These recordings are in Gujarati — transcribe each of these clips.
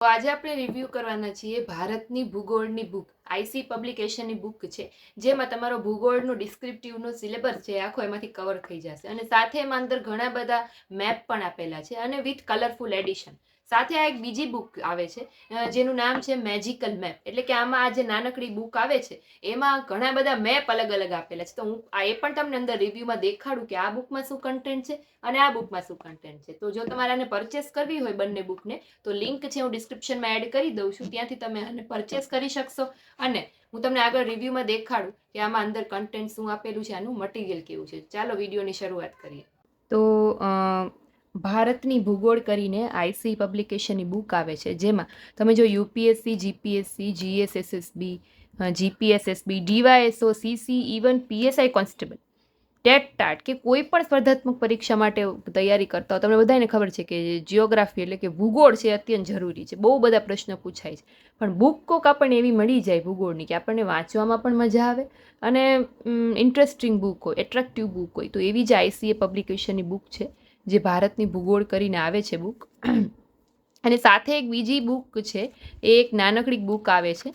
તો આજે આપણે રિવ્યૂ કરવાના છીએ ભારતની ભૂગોળની બુક. આઈસી પબ્લિકેશનની બુક છે, જેમાં તમારો ભૂગોળનો ડિસ્ક્રિપ્ટિવનો સિલેબસ છે આખો એમાંથી કવર થઈ જશે. અને સાથે એમાં અંદર ઘણા બધા મેપ પણ આપેલા છે અને વિથ કલરફુલ એડિશન. સાથે આ એક બીજી બુક આવે છે જેનું નામ છે મેજિકલ મેપ. એટલે કે આમાં આ જે નાનકડી બુક આવે છે એમાં ઘણા બધા મેપ અલગ અલગ આપેલા છે. તો હું એ પણ તમને અંદર રિવ્યુમાં દેખાડું કે આ બુકમાં શું કન્ટેન્ટ છે અને આ બુકમાં શું કન્ટેન્ટ છે. તો જો તમારે આને પરચેસ કરવી હોય બંને બુકને તો લિંક છે હું ડિસ્ક્રિપ્શનમાં એડ કરી દઉં છું, ત્યાંથી તમે આને પરચેસ કરી શકશો. અને હું તમને આગળ રિવ્યુમાં દેખાડું કે આમાં અંદર કન્ટેન્ટ શું આપેલું છે, આનું મટીરિયલ કેવું છે. ચાલો વિડીયોની શરૂઆત કરીએ. તો ભારતની ભૂગોળ કરીને આઈસી પબ્લિકેશનની બુક આવે છે, જેમાં તમે જો UPSC, GPSC, GSSSB, GPSSB, DYSO, CC, even PSI constable, TET TAT કે કોઈ પણ સ્પર્ધાત્મક પરીક્ષા માટે તૈયારી કરતા હોય, તમને બધાને ખબર છે કે જિયોગ્રાફી એટલે કે ભૂગોળ છે અત્યંત જરૂરી છે. બહુ બધા પ્રશ્નો પૂછાય છે, પણ બુક કોક આપણને એવી મળી જાય ભૂગોળની કે આપણને વાંચવામાં પણ મજા આવે અને ઇન્ટરેસ્ટિંગ બુક હોય, એટ્રેક્ટિવ બુક હોય. તો એવી જ આઈસીએ પબ્લિકેશનની બુક છે જે ભારતની ભૂગોળ કરીને આવે છે બુક. અને સાથે એક બીજી બુક છે, એ એક નાનકડી બુક આવે છે,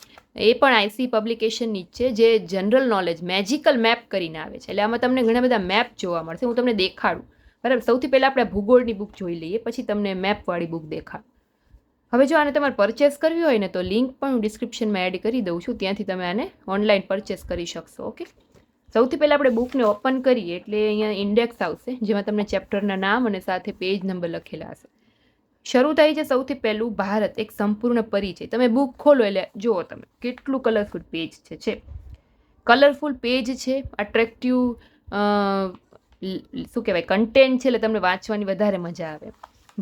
એ પણ આઈસી પબ્લિકેશનની જ છે, જે જનરલ નોલેજ મેજિકલ મેપ કરીને આવે છે. એટલે આમાં તમને ઘણા બધા મેપ જોવા મળશે. હું તમને દેખાડું, બરાબર. સૌથી પહેલાં આપણે ભૂગોળની બુક જોઈ લઈએ, પછી તમને મેપવાળી બુક દેખાડું. હવે જો આને તમારે પરચેસ કરવી હોય ને તો લિંક પણ હું ડિસ્ક્રિપ્શનમાં એડ કરી દઉં છું, ત્યાંથી તમે આને ઓનલાઈન પરચેસ કરી શકશો. ઓકે. સૌથી પહેલાં આપણે બુકને ઓપન કરીએ એટલે અહીંયા ઇન્ડેક્સ આવશે, જેમાં તમને ચેપ્ટરના નામ અને સાથે પેજ નંબર લખેલા હશે. શરૂ થાય છે સૌથી પહેલું ભારત એક સંપૂર્ણ પરિચય. તમે બુક ખોલો એટલે જુઓ તમે કેટલું કલરફુલ પેજ છે. કલરફુલ પેજ છે, અટ્રેક્ટિવ શું કહેવાય કન્ટેન્ટ છે, એટલે તમને વાંચવાની વધારે મજા આવે.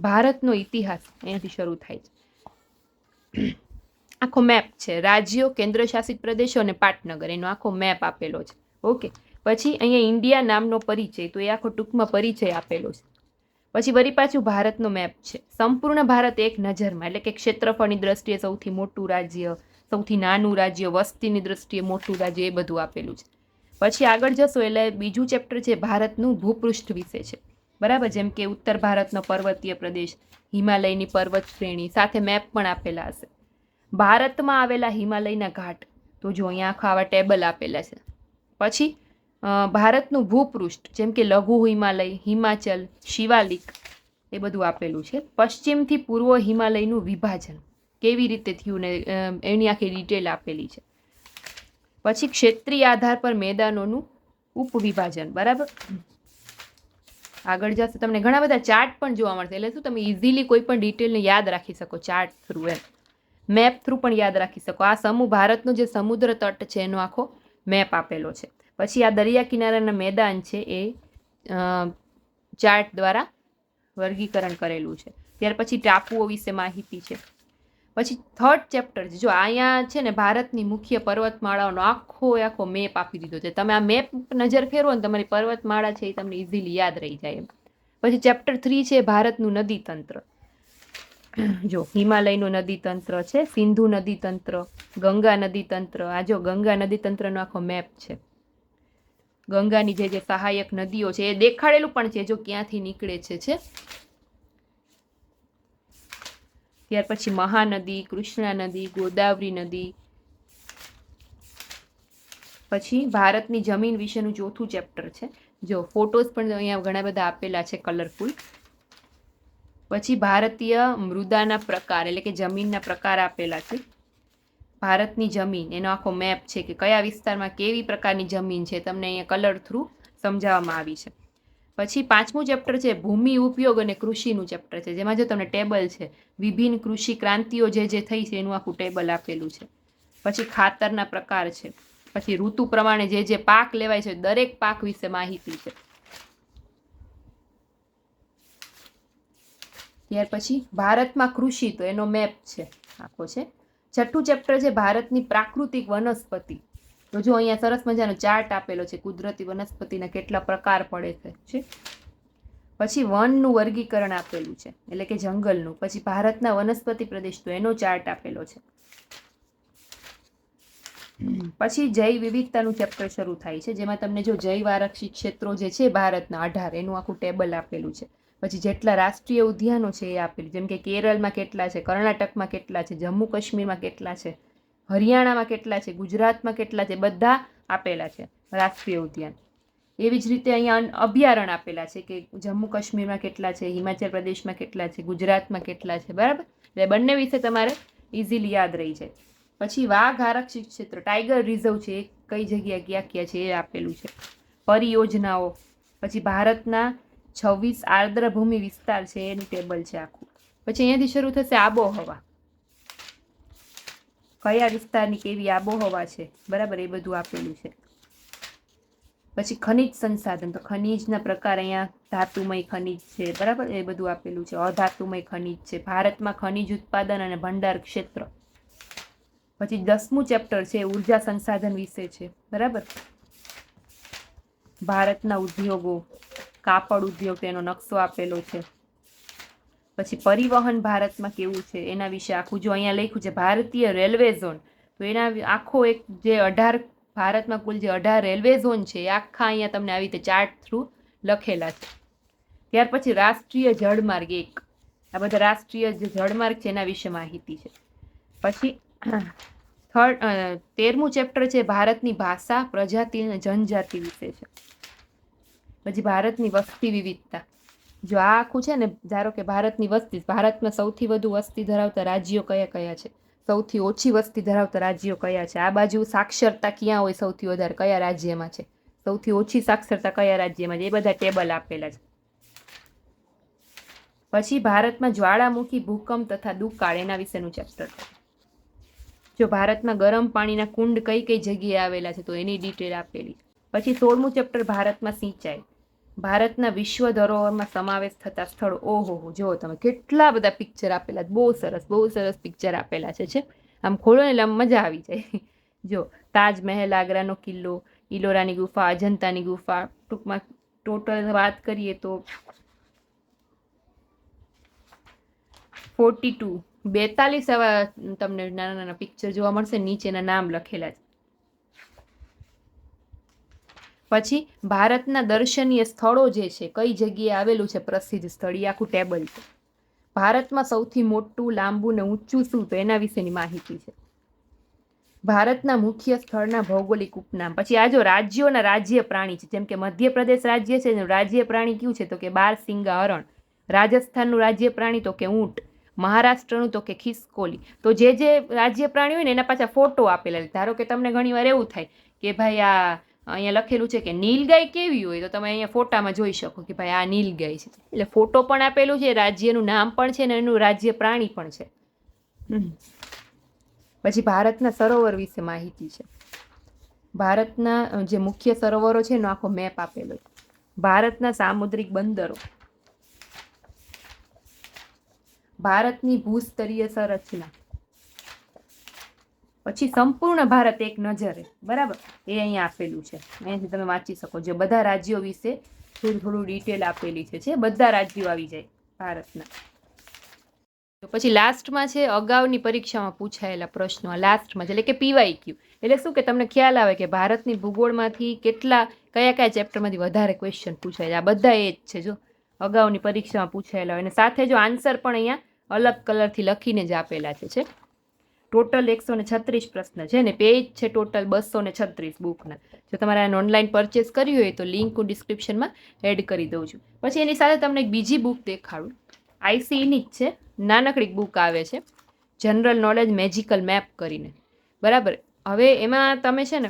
ભારતનો ઇતિહાસ અહીંયાથી શરૂ થાય છે. આખો મેપ છે, રાજ્યો, કેન્દ્રશાસિત પ્રદેશો અને પાટનગર, એનો આખો મેપ આપેલો છે. ઓકે. પછી અહીંયા ઇન્ડિયા નામનો પરિચય, તો એ આખો ટૂંકમાં પરિચય આપેલો છે. પછી વળી પાછું ભારતનો મેપ છે, સંપૂર્ણ ભારત એક નજરમાં, એટલે કે ક્ષેત્રફળની દ્રષ્ટિએ સૌથી મોટું રાજ્ય, સૌથી નાનું રાજ્ય, વસ્તીની દ્રષ્ટિએ મોટું રાજ્ય, એ બધું આપેલું છે. પછી આગળ જશો એટલે બીજું ચેપ્ટર છે ભારતનું ભૂપૃષ્ઠ વિશે છે, બરાબર. જેમ કે ઉત્તર ભારતનો પર્વતીય પ્રદેશ, હિમાલયની પર્વત શ્રેણી, સાથે મેપ પણ આપેલા હશે. ભારતમાં આવેલા હિમાલયના ઘાટ, તો જો અહીંયા આખા આવા ટેબલ આપેલા છે. પછી ભારતનું ભૂપૃષ્ઠ, જેમ કે લઘુ હિમાલય, હિમાચલ, શિવાલિક, એ બધું આપેલું છે. પશ્ચિમથી પૂર્વ હિમાલયનું વિભાજન કેવી રીતે થયું ને એની આખી ડિટેલ આપેલી છે. પછી ક્ષેત્રીય આધાર પર મેદાનોનું ઉપવિભાજન, બરાબર. આગળ જશે તમને ઘણા બધા ચાર્ટ પણ જોવા મળશે, એટલે શું તમે ઇઝીલી કોઈ પણ ડિટેલને યાદ રાખી શકો ચાર્ટ થ્રુ, એમ મેપ થ્રુ પણ યાદ રાખી શકો. આ ભારતનો જે સમુદ્ર તટ છે એનો આખો મેપ આપેલો છે. પછી આ દરિયા કિનારાના મેદાન છે એ ચાર્ટ દ્વારા વર્ગીકરણ કરેલું છે. ત્યાર પછી ટાપુઓ વિશે માહિતી છે. પછી થર્ડ ચેપ્ટર છે, જો અહીંયા છે ને ભારતની મુખ્ય પર્વતમાળાઓનો આખો મેપ આપી દીધો છે. તમે આ મેપ નજર ફેરવો ને તમારી પર્વતમાળા છે એ તમને ઇઝીલી યાદ રહી જાય. પછી ચેપ્ટર 3 છે ભારતનું નદી તંત્ર. જો હિમાલયનું નદી તંત્ર છે, સિંધુ નદી તંત્ર, ગંગા નદી તંત્ર. આ જો ગંગા નદી તંત્રનો આખો મેપ છે. ગંગાની જે સહાયક નદીઓ છે એ દેખાડેલું પણ છે, જો ક્યાંથી નીકળે છે. ત્યાર પછી મહાનદી, કૃષ્ણા નદી, ગોદાવરી નદી. પછી ભારતની જમીન વિશેનું ચોથું ચેપ્ટર છે. જો ફોટોઝ પણ અહીંયા ઘણા બધા આપેલા છે કલરફુલ. પછી ભારતીય મૃદાના પ્રકાર, એટલે કે જમીનના પ્રકાર આપેલા છે. ભારતની જમીન એનો આખો મેપ છે કે કયા વિસ્તારમાં કેવી પ્રકારની જમીન છે, તમને અહીંયા કલર થ્રુ સમજાવવામાં આવી છે. પછી પાંચમું ચેપ્ટર છે ભૂમિ ઉપયોગ અને કૃષિનું ચેપ્ટર છે, જેમાં જો તમને ટેબલ છે, વિભિન્ન કૃષિ ક્રાંતિઓ જે થઈ છે એનું આખું ટેબલ આપેલું છે. પછી ખાતરના પ્રકાર છે. પછી ઋતુ પ્રમાણે જે પાક લેવાય છે દરેક પાક વિશે માહિતી છે. ત્યાર પછી ભારતમાં કૃષિ, તો એનો મેપ છે આખો છે. છઠ્ઠું ચેપ્ટર છે ભારતની પ્રાકૃતિક વનસ્પતિ. તો જો અહીંયા સરસ મજાનો ચાર્ટ આપેલો છે, કુદરતી વનસ્પતિના કેટલા પ્રકાર પડે છે. પછી વનનું વર્ગીકરણ આપેલું છે, એટલે કે જંગલનું. પછી ભારતના વનસ્પતિ પ્રદેશ, તો એનો ચાર્ટ આપેલો છે. પછી જૈવ વિવિધતાનું ચેપ્ટર શરૂ થાય છે, જેમાં તમને જો જૈવ આરક્ષિત ક્ષેત્રો જે છે ભારતના 18, એનું આખું ટેબલ આપેલું છે. પછી જેટલા રાષ્ટ્રીય ઉદ્યાનો છે એ આપેલું, જેમ કે કેરળમાં કેટલા છે, કર્ણાટકમાં કેટલા છે, જમ્મુ કાશ્મીરમાં કેટલા છે, હરિયાણામાં કેટલા છે, ગુજરાતમાં કેટલા છે, બધા આપેલા છે રાષ્ટ્રીય ઉદ્યાન. એવી જ રીતે અહીંયા અભયારણ્ય આપેલા છે કે જમ્મુ કાશ્મીરમાં કેટલા છે, હિમાચલ પ્રદેશમાં કેટલા છે, ગુજરાતમાં કેટલા છે, બરાબર. એટલે બંને વિશે તમારે ઇઝીલી યાદ રહી જાય. પછી વાઘ આરક્ષિત ક્ષેત્ર, ટાઈગર રિઝર્વ છે એ કઈ જગ્યા ક્યાં ક્યાં છે એ આપેલું છે. પરિયોજનાઓ, પછી ભારતના 26 આર્દ્રભૂમિ વિસ્તાર છે એની ટેબલ છે આખું. પછી અહીંયાથી શરૂ થશે આબોહવા, કયા વિસ્તારની કેવી આબોહવા છે, બરાબર, એ બધું આપેલું છે. પછી ખનિજ સંસાધન, તો ખનિજના પ્રકાર અહીંયા ધાતુમય ખનિજ છે, બરાબર, એ બધું આપેલું છે. અધાતુમય ખનિજ છે, ભારતમાં ખનિજ ઉત્પાદન અને ભંડાર ક્ષેત્ર. પછી 10મું ચેપ્ટર છે ઉર્જા સંસાધન વિશે છે, બરાબર. ભારતના ઉદ્યોગો, કાપડ ઉદ્યોગ, તેનો નકશો આપેલો છે. પછી પરિવહન ભારતમાં કેવું છે એના વિશે આખું, જો અહીંયા લખ્યું છે ભારતીય રેલવે ઝોન, તો એના આખો એક જે 18 ભારતમાં કુલ જે 18 રેલવે ઝોન છે એ આખા અહીંયા તમને આવી રીતે ચાર્ટ થ્રુ લખેલા છે. ત્યાર પછી રાષ્ટ્રીય જળમાર્ગ 1, આ બધા રાષ્ટ્રીય જે જળમાર્ગ છે એના વિશે માહિતી છે. પછી 13મું ચેપ્ટર છે ભારતની ભાષા, પ્રજાતિ અને જનજાતિ વિશે છે. પછી ભારતની વસ્તી વિવિધતા, જો આ આખું છે ને, ધારો કે ભારતની વસ્તી, ભારતમાં સૌથી વધુ વસ્તી ધરાવતા રાજ્યો કયા કયા છે, સૌથી ઓછી વસ્તી ધરાવતા રાજ્યો કયા છે, આ બાજુ સાક્ષરતા ક્યાં હોય સૌથી વધારે, કયા રાજ્યમાં છે, સૌથી ઓછી સાક્ષરતા કયા રાજ્યમાં છે, એ બધા ટેબલ આપેલા છે. પછી ભારતમાં જ્વાળામુખી, ભૂકંપ તથા દુકાળ એના વિશેનું ચેપ્ટર. જો ભારતમાં ગરમ પાણીના કુંડ કઈ કઈ જગ્યાએ આવેલા છે તો એની ડિટેલ આપેલી. પછી 16મું ચેપ્ટર ભારતમાં સિંચાઈ, ભારતના વિશ્વ ધરોહરમાં સમાવેશ થતા સ્થળો. ઓહો, જો તમે કેટલા બધા પિક્ચર આપેલા, બહુ સરસ પિક્ચર આપેલા છે. આમ ખોલો ને એટલે આમ મજા આવી જાય. જો તાજમહેલ, આગ્રાનો કિલ્લો, ઇલોરાની ગુફા, અજંતાની ગુફા, ટૂંકમાં ટોટલ વાત કરીએ તો 42 આવા તમને નાના નાના પિક્ચર જોવા મળશે, નીચેના નામ લખેલા છે. પછી ભારતના દર્શનીય સ્થળો જે છે, કઈ જગ્યાએ આવેલું છે પ્રસિદ્ધ સ્થળ, એ આખું ટેબલ છે. ભારતમાં સૌથી મોટું, લાંબુ ને ઊંચું શું, તો એના વિશેની માહિતી છે. ભારતના મુખ્ય સ્થળના ભૌગોલિક ઉપનામ. પછી આ જો રાજ્યોના રાજ્ય પ્રાણી છે, જેમ કે મધ્યપ્રદેશ રાજ્ય છે, રાજ્ય પ્રાણી કયું છે તો કે બારસિંગા હરણ. રાજસ્થાનનું રાજ્ય પ્રાણી તો કે ઊંટ. મહારાષ્ટ્રનું તો કે ખિસકોલી. તો જે રાજ્ય પ્રાણી હોય ને એના પાછા ફોટો આપેલા. ધારો કે તમને ઘણી વાર એવું થાય કે ભાઈ આ અહીંયા લખેલું છે કે નીલગાય કેવી હોય, તો તમે અહીંયા ફોટામાં જોઈ શકો કે ભાઈ આ નીલગાય છે, એટલે ફોટો પણ આપેલું છે, રાજ્યનું નામ પણ છે ને એનું રાજ્ય પ્રાણી પણ છે. પછી ભારતના સરોવર વિશે માહિતી છે. ભારતના જે મુખ્ય સરોવરો છે એનો આખો મેપ આપેલો છે. ભારતના સામુદ્રિક બંદરો, ભારતની ભૂસ્તરીય સંરચના, પછી સંપૂર્ણ ભારત એક નજરે, બરાબર, એ અહીંયા આપેલું છે. અહીંયાથી તમે વાંચી શકો છો. બધા રાજ્યો વિશે થોડું ડિટેલ આપેલી છે. બધા રાજ્યો આવી જાય ભારતના. પછી લાસ્ટમાં છે અગાઉની પરીક્ષામાં પૂછાયેલા પ્રશ્નો. લાસ્ટમાં એટલે કે PYQ, એટલે શું કે તમને ખ્યાલ આવે કે ભારતની ભૂગોળમાંથી કયા કયા ચેપ્ટરમાંથી વધારે ક્વેશ્ચન પૂછાય. આ બધા એ જ છે જો અગાઉની પરીક્ષામાં પૂછાયેલા હોય, અને સાથે જો આન્સર પણ અહીંયા અલગ કલરથી લખીને જ આપેલા છે. ટોટલ 136 પ્રશ્ન છે ને પેજ છે ટોટલ 236 બુકના. જો તમારે આને ઓનલાઈન પરચેસ કરવી હોય તો લિંક હું ડિસ્ક્રિપ્શનમાં એડ કરી દઉં છું. પછી એની સાથે તમને એક બીજી બુક દેખાડું, ICEની જ છે, નાનકડી બુક આવે છે, જનરલ નોલેજ મેજિકલ મેપ કરીને, બરાબર. હવે એમાં તમે છે ને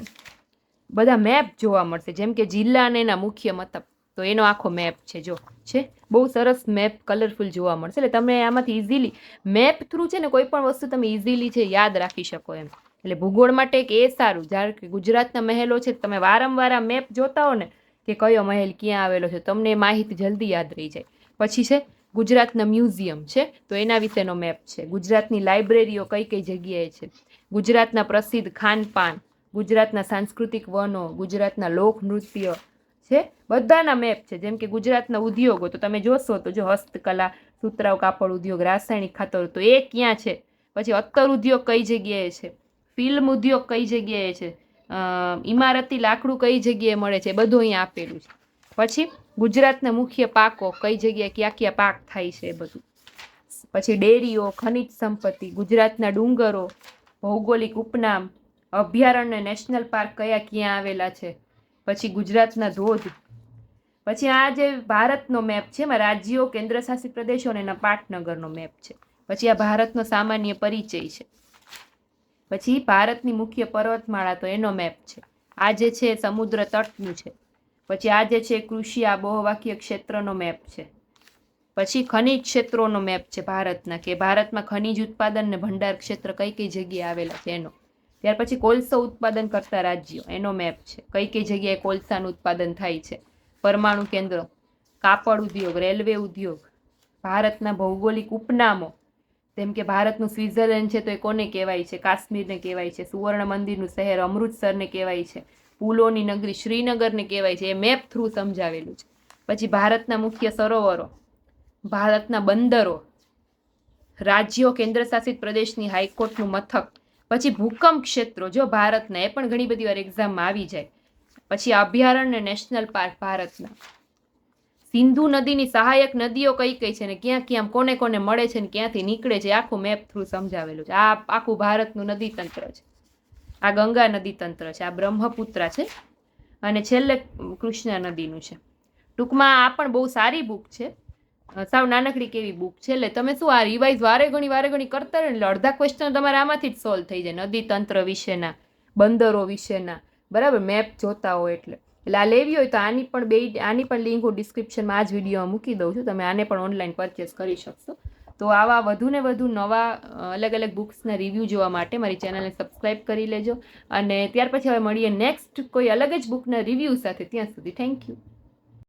બધા મેપ જોવા મળશે, જેમ કે જિલ્લા અને એના મુખ્ય મથક, તો એનો આખો મેપ છે. જો છે બહુ સરસ મેપ, કલરફુલ જોવા મળશે. એટલે તમે આમાંથી ઇઝીલી મેપ થ્રુ છે ને કોઈ પણ વસ્તુ તમે ઇઝીલી છે યાદ રાખી શકો એમ. એટલે ભૂગોળ માટે એક એ સારું, જ્યારે કે ગુજરાતના મહેલો છે તમે વારંવાર આ મેપ જોતા હો ને કે કયો મહેલ ક્યાં આવેલો છે, તમને માહિતી જલ્દી યાદ રહી જાય. પછી છે ગુજરાતના મ્યુઝિયમ છે તો એના વિશેનો મેપ છે. ગુજરાતની લાઇબ્રેરીઓ કઈ કઈ જગ્યાએ છે, ગુજરાતના પ્રસિદ્ધ ખાનપાન, ગુજરાતના સાંસ્કૃતિક વનો, ગુજરાતના લોકનૃત્ય છે, બધાના મેપ છે. જેમ કે ગુજરાતના ઉદ્યોગો તો તમે જોશો તો જો હસ્તકલા, સુતરાઉ કાપડ ઉદ્યોગ, રાસાયણિક ખાતર, તો એ ક્યાં છે. પછી અત્તર ઉદ્યોગ કઈ જગ્યાએ છે, ફિલ્મ ઉદ્યોગ કઈ જગ્યાએ છે, ઇમારતી લાકડું કઈ જગ્યાએ મળે છે, બધું અહીંયા આપેલું છે. પછી ગુજરાતના મુખ્ય પાકો, કઈ જગ્યાએ ક્યાં ક્યાં પાક થાય છે એ બધું. પછી ડેરીઓ, ખનિજ સંપત્તિ, ગુજરાતના ડુંગરો, ભૌગોલિક ઉપનામ, અભયારણ્ય નેશનલ પાર્ક કયા ક્યાં આવેલા છે, પછી ગુજરાતના ધોધ. પછી આ જે ભારતનો મેપ છે એમાં રાજ્યો, કેન્દ્રશાસિત પ્રદેશો અને એના પાટનગરનો મેપ છે. પછી આ ભારતનો સામાન્ય પરિચય છે. પછી ભારતની મુખ્ય પર્વતમાળા તો એનો મેપ છે. આ જે છે સમુદ્ર તટનું છે. પછી આ જે છે કૃષિ આબોહવાકીય ક્ષેત્રનો મેપ છે. પછી ખનિજ ક્ષેત્રોનો મેપ છે ભારતના, કે ભારતમાં ખનિજ ઉત્પાદન ને ભંડાર ક્ષેત્ર કઈ કઈ જગ્યાએ આવેલા છે એનો. ત્યાર પછી કોલસો ઉત્પાદન કરતા રાજ્યો, એનો મેપ છે, કઈ કઈ જગ્યાએ કોલસાનું ઉત્પાદન થાય છે. પરમાણુ કેન્દ્રો, કાપડ ઉદ્યોગ, રેલવે ઉદ્યોગ. ભારતના ભૌગોલિક ઉપનામો, જેમ કે ભારતનું સ્વિટ્ઝરલેન્ડ છે તો એ કોને કહેવાય છે? કાશ્મીરને કહેવાય છે. સુવર્ણ મંદિરનું શહેર અમૃતસરને કહેવાય છે. પુલોની નગરી શ્રીનગરને કહેવાય છે. એ મેપ થ્રુ સમજાવેલું છે. પછી ભારતના મુખ્ય સરોવરો, ભારતના બંદરો, રાજ્યો, કેન્દ્રશાસિત પ્રદેશની હાઈકોર્ટનું મથક. પછી ભૂકંપ ક્ષેત્રો, જો ભારતના, એ પણ ઘણી બધી વાર એક્ઝામમાં આવી જાય. પછી અભયારણ્ય નેશનલ પાર્ક ભારતના. સિંધુ નદીની સહાયક નદીઓ કઈ કઈ છે ને ક્યાં ક્યાં કોને કોને મળે છે ને ક્યાંથી નીકળે છે, આખું મેપ થ્રુ સમજાવેલું છે. આ આખું ભારતનું નદી તંત્ર છે. આ ગંગા નદી તંત્ર છે, આ બ્રહ્મપુત્રા છે, અને છેલ્લે કૃષ્ણા નદીનું છે. ટૂંકમાં આ પણ બહુ સારી બુક છે, સાવ નાનકડી કેવી બુક છે. એટલે તમે શું આ રિવાઇઝ વારે ઘણી કરતા રહે એટલે અડધા ક્વેશ્ચન તમારે આમાંથી જ સોલ્વ થઈ જાય, નદી તંત્ર વિશેના, બંદરો વિશેના, બરાબર, મેપ જોતા હોય એટલે આ લેવી હોય તો આની પણ લિંક હું ડિસ્ક્રિપ્શનમાં આ જ વિડીયોમાં મૂકી દઉં છું. તમે આને પણ ઓનલાઈન પરચેસ કરી શકશો. તો આવા વધુ ને વધુ નવા અલગ અલગ બુક્સના રિવ્યૂ જોવા માટે મારી ચેનલને સબસ્ક્રાઈબ કરી લેજો. અને ત્યાર પછી હવે મળીએ નેક્સ્ટ કોઈ અલગ જ બુકના રિવ્યૂ સાથે. ત્યાં સુધી થેન્ક યુ.